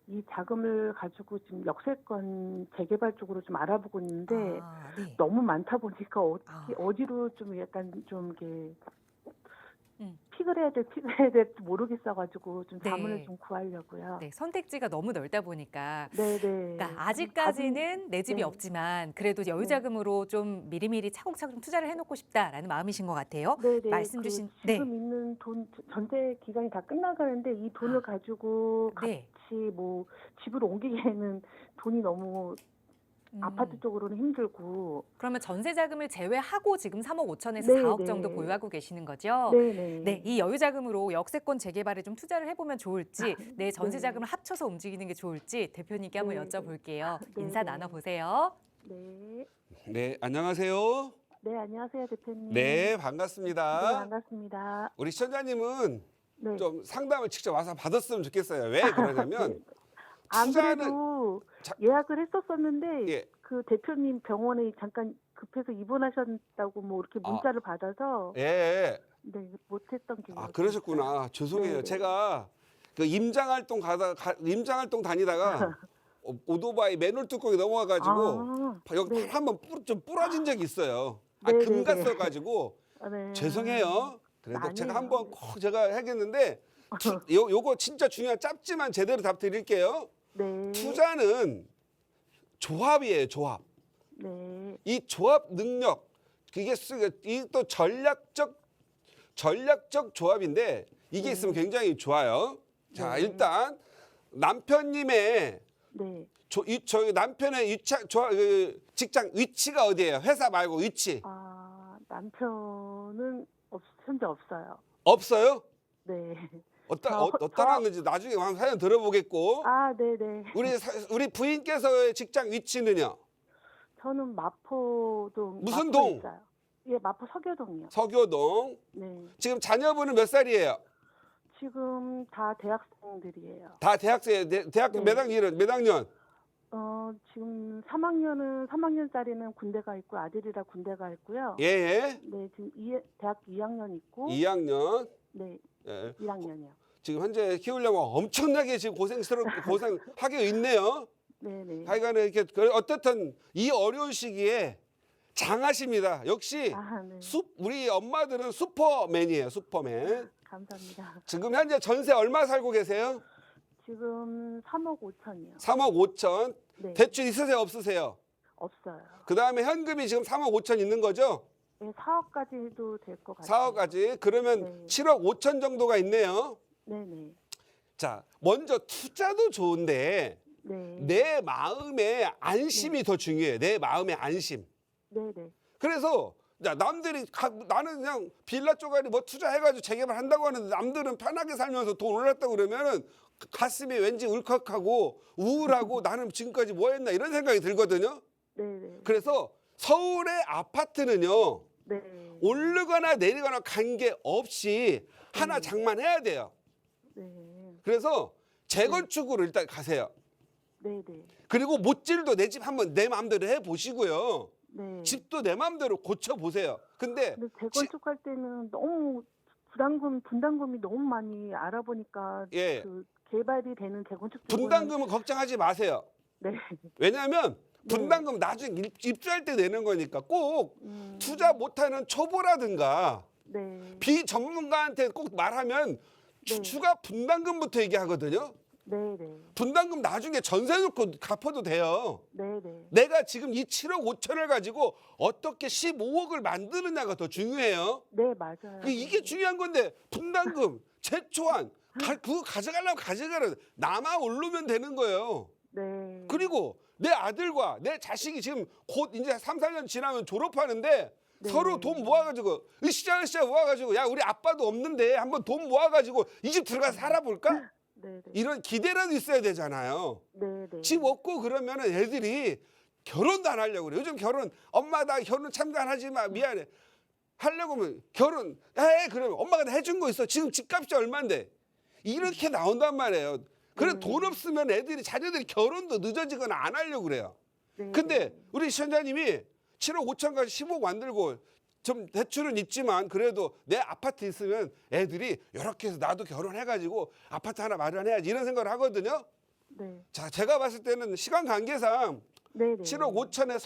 이 자금을 가지고 지금 역세권 재개발 쪽으로 좀 알아보고 있는데, 네. 너무 많다 보니까 아. 어디로 좀 약간 좀 이렇게 픽을 해야 될지 모르겠어가지고 좀 네. 자문을 좀 구하려고요. 네, 선택지가 너무 넓다 보니까. 네. 그러니까 아직까지는 내 집이 네. 없지만 그래도 여유 네. 자금으로 좀 미리미리 차곡차곡 투자를 해놓고 싶다라는 마음이신 것 같아요. 네네. 말씀 그 주신 지금 있는 돈 전세 기간이 다 끝나가는데 이 돈을 가지고 네. 같이 뭐 집으로 옮기기에는 돈이 너무 아파트 쪽으로는 힘들고. 그러면 전세 자금을 제외하고 지금 3억 5천에서 네, 4억 네. 정도 보유하고 계시는 거죠? 네네. 네, 이 여유 자금으로 역세권 재개발에 좀 투자를 해보면 좋을지, 내 전세 네. 자금을 합쳐서 움직이는 게 좋을지 대표님께 한번 네. 여쭤볼게요. 네, 인사 네. 나눠보세요. 네. 네, 안녕하세요. 네, 안녕하세요, 대표님. 네, 네, 반갑습니다. 반갑습니다. 우리 시청자님은 네. 좀 상담을 직접 와서 받았으면 좋겠어요. 왜 그러냐면 안 투자는- 그래도 자- 예약을 했었었는데 예. 그 대표님 병원에 잠깐 급해서 입원하셨다고 뭐 이렇게 문자를 받아서 예. 네, 못했던 기억이 그러셨구나. 죄송해요. 네. 제가 그 임장 활동 다니다가 오토바이 맨홀 뚜껑이 넘어가가지고 여기 네. 팔 한번 좀 부러진 적이 있어요. 네, 네, 금 네. 갔어가지고 네. 죄송해요. 그래도 아니에요. 제가 한번 꼭 제가 해야겠는데 요거 진짜 중요한 짧지만 제대로 답 드릴게요. 네. 투자는 조합이에요. 조합. 네. 이 조합 능력 이게 또 전략적 조합인데 이게 있으면 굉장히 좋아요. 자, 네. 일단 남편님의 네. 저희 남편의 직장 위치가 어디예요? 회사 말고 위치 남편은 현재 없어요. 없어요? 네. 어떠한지 나중에 한번 사연 들어보겠고. 네네. 우리 부인께서의 직장 위치는요? 저는 마포동. 무슨 마포에 동? 있어요. 예, 마포 서교동이요. 서교동. 네. 지금 자녀분은 몇 살이에요? 지금 다 대학생들이에요. 다 대학생, 대학교 네. 몇 학년? 지금 3학년짜리는 군대 가 있고 아들이라 군대 가 있고요. 예. 네, 지금 대학교 2학년 있고. 2학년. 네, 예. 1학년이요. 지금 현재 키우려면 엄청나게 지금 고생하게 있네요. 네네. 하여간에 이렇게 어떻든 이 어려운 시기에 장하십니다. 역시 네. 우리 엄마들은 슈퍼맨이에요. 슈퍼맨. 감사합니다. 지금 현재 전세 얼마 살고 계세요? 지금 3억 5천이요. 3억 5천. 네. 대출 있으세요? 없으세요? 없어요. 그 다음에 현금이 지금 3억 5천 있는 거죠? 네, 4억까지도 될 것 같아요. 4억까지. 그러면 네. 7억 5천 정도가 있네요. 네네. 자, 먼저 투자도 좋은데 네. 내 마음의 안심이 더 중요해요. 내 마음의 안심. 네네. 그래서 남들이 나는 그냥 빌라 쪼가리 뭐 투자해가지고 재개발 한다고 하는데 남들은 편하게 살면서 돈 올랐다고 그러면은 가슴이 왠지 울컥하고 우울하고 나는 지금까지 뭐 했나 이런 생각이 들거든요. 네네. 그래서 서울의 아파트는요. 네. 오르거나 내리거나 관계없이 하나 장만해야 돼요. 네. 그래서 재건축으로 일단 가세요. 네네. 그리고 못질도 내 집 한번 내 마음대로 해보시고요. 네. 집도 내 마음대로 고쳐보세요. 근데 재건축할 때는 너무 분담금이 너무 많이 알아보니까 예. 그 개발이 되는 재건축 분담금은 걱정하지 마세요. 네. 왜냐하면 분담금 나중에 입주할 때 내는 거니까 꼭 투자 못하는 초보라든가 네. 비전문가한테 꼭 말하면 네. 추가 분담금부터 얘기하거든요. 네네. 분담금 나중에 전세 놓고 갚아도 돼요. 네네. 내가 지금 이 7억 5천을 가지고 어떻게 15억을 만드느냐가 더 중요해요. 네, 맞아요. 이게 중요한 건데 분담금, 최초한 그거 가져가려면 가져가라. 나만 오르면 되는 거예요. 네. 그리고 내 아들과 내 자식이 지금 곧 이제 3, 4년 지나면 졸업하는데 네. 서로 돈 모아가지고 으쌰 모아가지고 야 우리 아빠도 없는데 한번 돈 모아가지고 이 집 들어가서 살아볼까? 네네. 이런 기대라도 있어야 되잖아요. 네네. 집 없고 그러면은 애들이 결혼도 안 하려고 그래. 요즘 엄마 나 결혼 참가 안 하지 마 미안해. 하려고 하면 결혼 해 그러면 엄마가 다 해준 거 있어. 지금 집값이 얼마인데 이렇게 나온단 말이에요. 그래 네. 돈 없으면 애들이 자녀들이 결혼도 늦어지거나 안 하려고 그래요. 네. 근데 우리 시청자님이 7억 5천까지 10억 만들고 좀 대출은 있지만 그래도 내 아파트 있으면 애들이 이렇게 해서 나도 결혼해가지고 아파트 하나 마련해야지 이런 생각을 하거든요. 네. 자, 제가 봤을 때는 시간 관계상 네. 네. 7억 5천에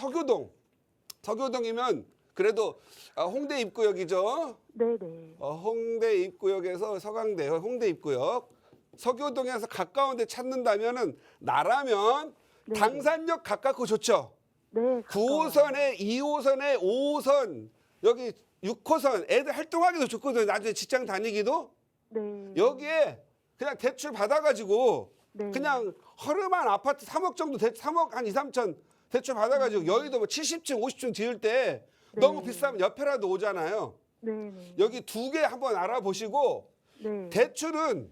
서교동이면 그래도 홍대 입구역이죠. 네. 네. 홍대 입구역에서 서강대 홍대 입구역 서교동에서 가까운 데 찾는다면은 나라면 네. 당산역 가깝고 좋죠. 네. 9호선에 2호선에 5호선 여기 6호선 애들 활동하기도 좋거든요. 나중에 직장 다니기도 네. 여기에 그냥 대출 받아가지고 네. 그냥 허름한 아파트 3억 정도 3억 한 2, 3천 대출 받아가지고 여의도 뭐 70층 50층 지을 때 네. 너무 비싸면 옆에라도 오잖아요. 네. 네. 여기 2개 한번 알아보시고 네. 대출은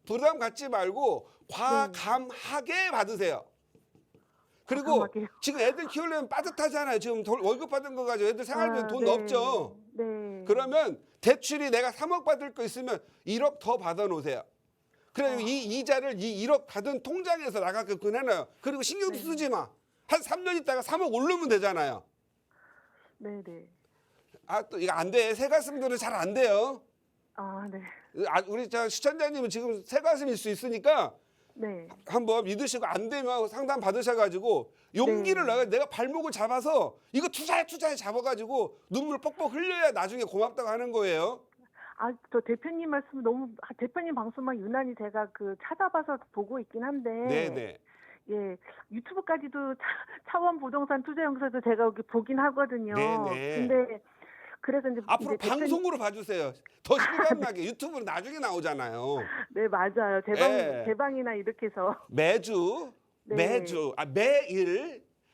부담 갖지 말고 과감하게 받으세요. 그리고 과감하게요? 지금 애들 키우려면 빠듯하잖아요. 지금 월급 받은 거 가지고 애들 생활비 돈 네. 없죠. 네. 그러면 대출이 내가 3억 받을 거 있으면 1억 더 받아 놓으세요. 그래서 이 이자를 이 1억 받은 통장에서 나가게끔 해놔요. 그리고 신경도 네. 쓰지 마. 한 3년 있다가 3억 오르면 되잖아요. 네. 네. 또 이거 안 돼. 새가슴들은 잘 안 돼요. 아, 네. 우리 시청자님은 지금 새가슴일 수 있으니까 네. 한번 믿으시고 안 되면 상담 받으셔가지고 용기를 네. 내가 발목을 잡아서 이거 투자해 잡아가지고 눈물 뻑뻑 흘려야 나중에 고맙다고 하는 거예요. 아, 저 대표님 말씀 너무 대표님 방송만 유난히 제가 찾아봐서 보고 있긴 한데. 네네. 예, 유튜브까지도 차원 부동산 투자 영상도 제가 여기 보긴 하거든요. 네네. 근데 그래서 이제 앞으로 이제 대표님- 방송으로 봐주세요. 더 실감나게 유튜브는 나중에 나오잖아요. 네, 맞아요. 예. 대방이나 이렇게 해서. 매일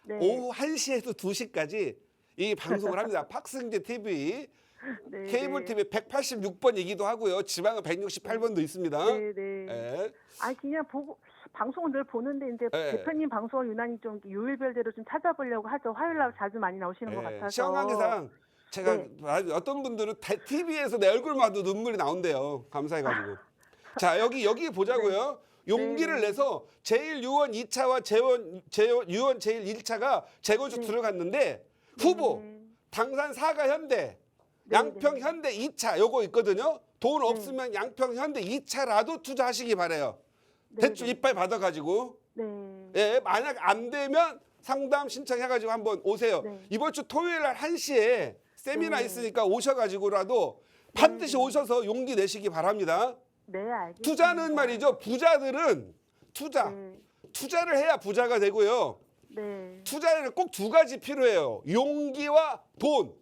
네. 오후 1시에서 2시까지 이 방송을 합니다. 박승재 TV, 네, 케이블 TV 186번이기도 하고요. 지방은 168번도 있습니다. 네, 네. 예. 아, 그냥 방송을 늘 보는데 이제 네. 대표님 방송을 유난히 좀 요일별대로 좀 찾아보려고 하죠. 화요일 날 자주 많이 나오시는 것 같아서. 시험 관계상 제가 네. 어떤 분들은 TV에서 내 얼굴 봐도 눈물이 나온대요. 감사해가지고. 자, 여기 보자고요. 용기를 네. 내서 제1유원 2차와 유원 제1차가 재건축 네. 들어갔는데 후보 네. 당산 사가 현대 네, 양평 네. 현대 2차 요거 있거든요. 돈 없으면 양평 현대 2차라도 투자하시기 바래요. 네, 대출 네. 이빨 받아가지고. 네. 예, 만약 안 되면 상담 신청해가지고 한번 오세요. 네. 이번 주 토요일 날 1시에 세미나 네. 있으니까 오셔가지고라도 반드시 오셔서 용기 내시기 바랍니다. 네, 알겠습니다. 투자는 말이죠. 부자들은 네. 투자를 해야 부자가 되고요. 네. 투자에는 꼭 두 가지 필요해요. 용기와 돈.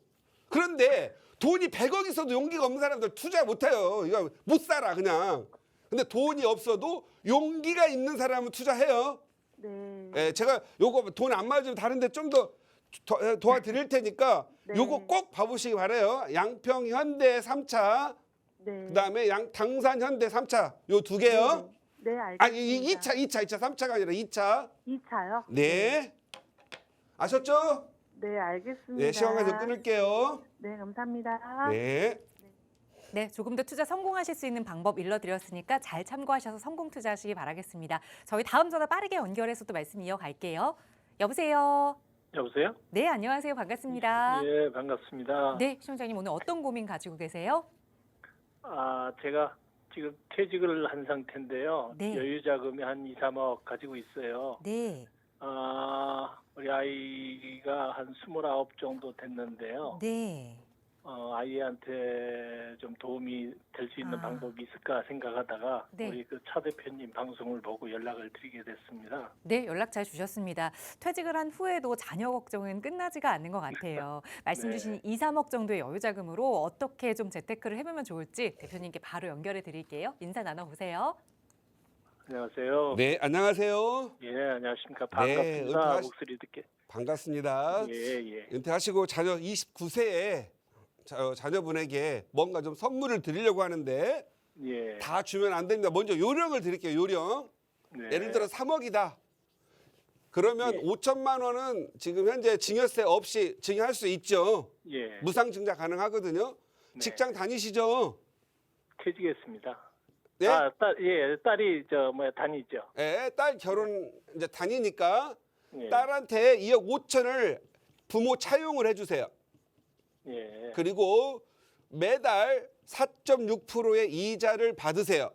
그런데 돈이 100억 있어도 용기가 없는 사람들 투자 못해요. 이거 못 살아 그냥. 근데 돈이 없어도 용기가 있는 사람은 투자해요. 네. 예, 제가 요거 돈 안 맞으면 다른데 좀 더 도와드릴 테니까 네. 요거 꼭 봐보시기 바래요. 양평 현대 3차, 네. 그다음에 당산 현대 3차 요 두 개요. 네, 알겠습니다. 아니 2차 3차가 아니라 2차. 2차요? 네. 아셨죠? 네, 알겠습니다. 네, 시간만 더 끊을게요. 네, 감사합니다. 네. 네, 조금 더 투자 성공하실 수 있는 방법 일러드렸으니까 잘 참고하셔서 성공 투자하시기 바라겠습니다. 저희 다음 전화 빠르게 연결해서 또 말씀 이어갈게요. 여보세요? 여보세요? 네, 안녕하세요. 반갑습니다. 예, 반갑습니다. 네, 시청자님 오늘 어떤 고민 가지고 계세요? 제가 지금 퇴직을 한 상태인데요. 네. 여유 자금이 한 2, 3억 가지고 있어요. 네, 우리 아이가 한 29 정도 됐는데요. 네. 아이한테 좀 도움이 될 수 있는 아. 방법이 있을까 생각하다가 네. 우리 차 대표님 방송을 보고 연락을 드리게 됐습니다. 네, 연락 잘 주셨습니다. 퇴직을 한 후에도 자녀 걱정은 끝나지가 않는 것 같아요. 말씀 네. 주신 2, 3억 정도의 여유 자금으로 어떻게 좀 재테크를 해보면 좋을지 대표님께 바로 연결해 드릴게요. 인사 나눠보세요. 안녕하세요. 네, 안녕하세요. 예, 안녕하십니까. 네, 반갑습니다. 목소리 듣게. 반갑습니다. 예. 은퇴하시고 자녀 29세에 자녀분에게 뭔가 좀 선물을 드리려고 하는데 예. 다 주면 안 됩니다. 먼저 요령을 드릴게요. 요령. 네. 예를 들어 3억이다. 그러면 예. 5천만 원은 지금 현재 증여세 없이 증여할 수 있죠. 예. 무상 증자 가능하거든요. 네. 직장 다니시죠? 퇴직했습니다. 네? 딸이 다니죠. 예, 딸 결혼 이제 다니니까 예. 딸한테 2억 5천을 부모 차용을 해주세요. 예. 그리고 매달 4.6%의 이자를 받으세요.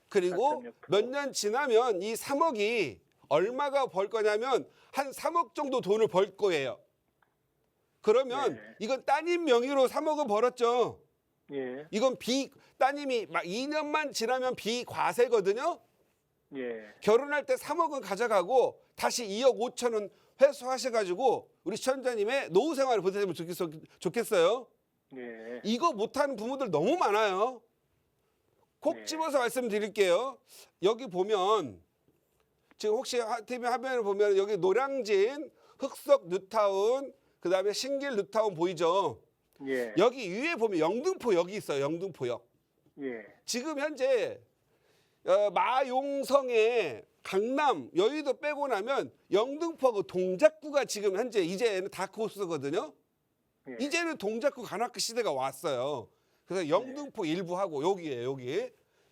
그리고 4.6%. 몇 년 지나면 이 3억이 얼마가 벌 거냐면 한 3억 정도 돈을 벌 거예요. 그러면 네. 이건 따님 명의로 3억은 벌었죠. 예. 이건 따님이 막 2년만 지나면 비과세거든요. 예. 결혼할 때 3억은 가져가고 다시 2억 5천은 회수하셔가지고 우리 시청자님의 노후 생활을 보태면 좋겠어요. 예. 이거 못하는 부모들 너무 많아요. 콕 네. 집어서 말씀드릴게요. 여기 보면 지금 혹시 TV 화면을 보면 여기 노량진, 흑석 뉴타운, 그다음에 신길 뉴타운 보이죠? 예. 여기 위에 보면 영등포역이 있어요. 영등포역. 예. 지금 현재 마용성에 강남, 여의도 빼고 나면 영등포하고 동작구가 지금 현재 이제는 다크호스거든요. 예. 이제는 동작구 관악구 시대가 왔어요. 그래서 영등포 일부하고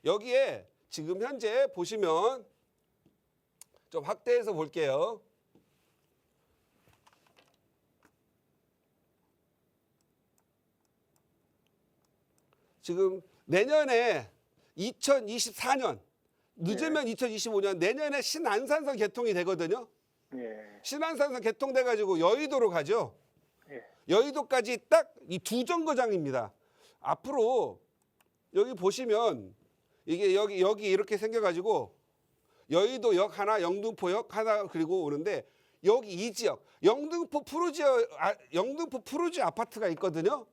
여기에 지금 현재 보시면 좀 확대해서 볼게요. 지금 내년에 2024년 늦으면 2025년 내년에 신안산선 개통이 되거든요. 예. 신안산선 개통돼 가지고 여의도로 가죠. 예. 여의도까지 딱 이 두 정거장입니다. 앞으로 여기 보시면 이게 여기 이렇게 생겨가지고 여의도역 하나, 영등포역 하나 그리고 오는데 여기 이 지역 영등포 푸르지 아파트가 있거든요.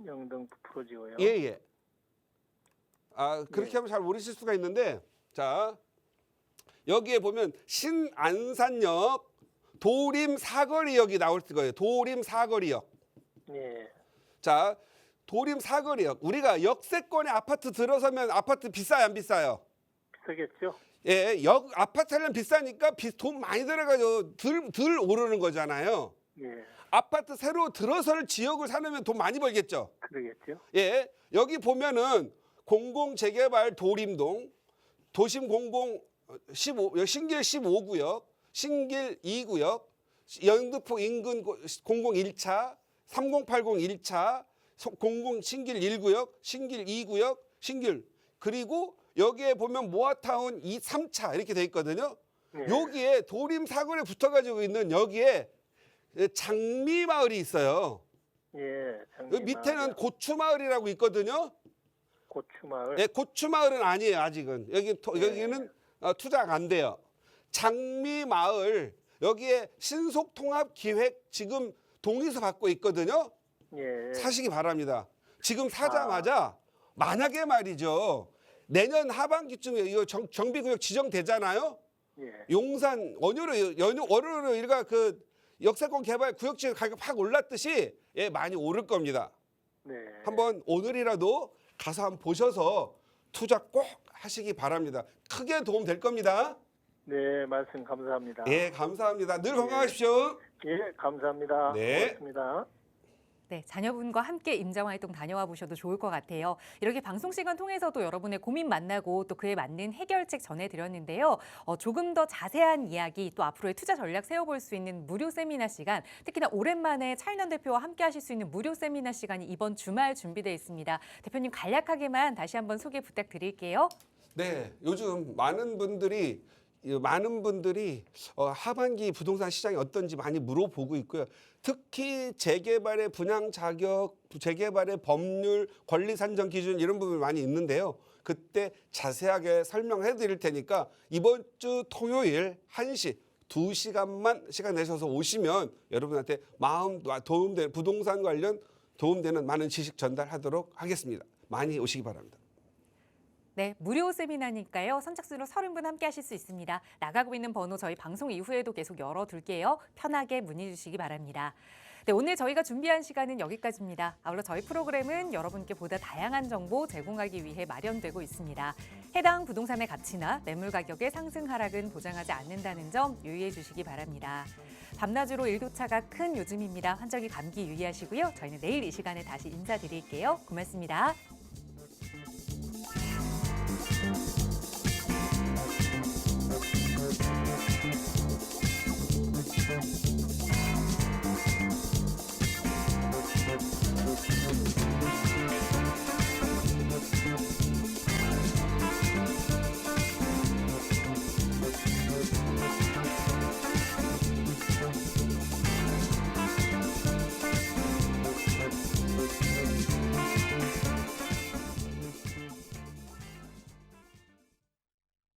영등포 프로지오요. 예. 그렇게 예. 하면 잘 모르실 수가 있는데 자 여기에 보면 신안산역 도림 사거리역이 나올 거예요. 도림 사거리역. 예. 자, 도림 사거리역. 우리가 역세권에 아파트 들어서면 아파트 비싸요, 안 비싸요? 비싸겠죠? 예, 아파트 하려면 비싸니까 돈 많이 들어가죠. 덜 오르는 거잖아요. 예. 아파트 새로 들어설 지역을 사려면 돈 많이 벌겠죠. 그러겠죠? 예, 여기 보면은 공공재개발 도림동, 도심 공공 15, 신길 15구역, 신길 2구역, 영등포 인근 공공 1차, 3080 1차, 공공 신길 1구역, 신길 2구역, 신길 그리고 여기에 보면 모아타운 2, 3차 이렇게 돼 있거든요. 예. 여기에 도림 사거리에 붙어가지고 있는 여기에 장미마을이 있어요. 예. 여기 밑에는 고추마을이라고 있거든요. 고추마을. 예, 고추마을은 아니에요 아직은. 여기는 투자가 안 돼요. 장미마을 여기에 신속통합기획 지금 동의서 받고 있거든요. 예. 사시기 바랍니다. 지금 사자마자 만약에 말이죠. 내년 하반기쯤에 이거 정비구역 지정되잖아요. 예. 용산 원효로 일가 그 역세권 개발 구역지 가격 확 올랐듯이 예 많이 오를 겁니다. 네. 한번 오늘이라도 가서 한번 보셔서 투자 꼭 하시기 바랍니다. 크게 도움 될 겁니다. 네, 말씀 감사합니다. 예, 감사합니다. 늘 건강하십시오. 예, 감사합니다. 네. 고맙습니다. 네, 자녀분과 함께 임장활동 다녀와 보셔도 좋을 것 같아요. 이렇게 방송 시간 통해서도 여러분의 고민 만나고 또 그에 맞는 해결책 전해드렸는데요. 조금 더 자세한 이야기 또 앞으로의 투자 전략 세워볼 수 있는 무료 세미나 시간, 특히나 오랜만에 차윤환 대표와 함께 하실 수 있는 무료 세미나 시간이 이번 주말 준비되어 있습니다. 대표님 간략하게만 다시 한번 소개 부탁드릴게요. 네, 요즘 많은 분들이 하반기 부동산 시장이 어떤지 많이 물어보고 있고요. 특히 재개발의 분양 자격, 재개발의 법률, 권리 산정 기준 이런 부분이 많이 있는데요. 그때 자세하게 설명해 드릴 테니까 이번 주 토요일 1시 2시간만 시간 내셔서 오시면 여러분한테 도움되는 부동산 관련 도움되는 많은 지식 전달하도록 하겠습니다. 많이 오시기 바랍니다. 네, 무료 세미나니까요. 선착순으로 30분 함께 하실 수 있습니다. 나가고 있는 번호 저희 방송 이후에도 계속 열어둘게요. 편하게 문의 주시기 바랍니다. 네, 오늘 저희가 준비한 시간은 여기까지입니다. 아울러 저희 프로그램은 여러분께 보다 다양한 정보 제공하기 위해 마련되고 있습니다. 해당 부동산의 가치나 매물 가격의 상승 하락은 보장하지 않는다는 점 유의해 주시기 바랍니다. 밤낮으로 일교차가 큰 요즘입니다. 환절기 감기 유의하시고요. 저희는 내일 이 시간에 다시 인사드릴게요. 고맙습니다.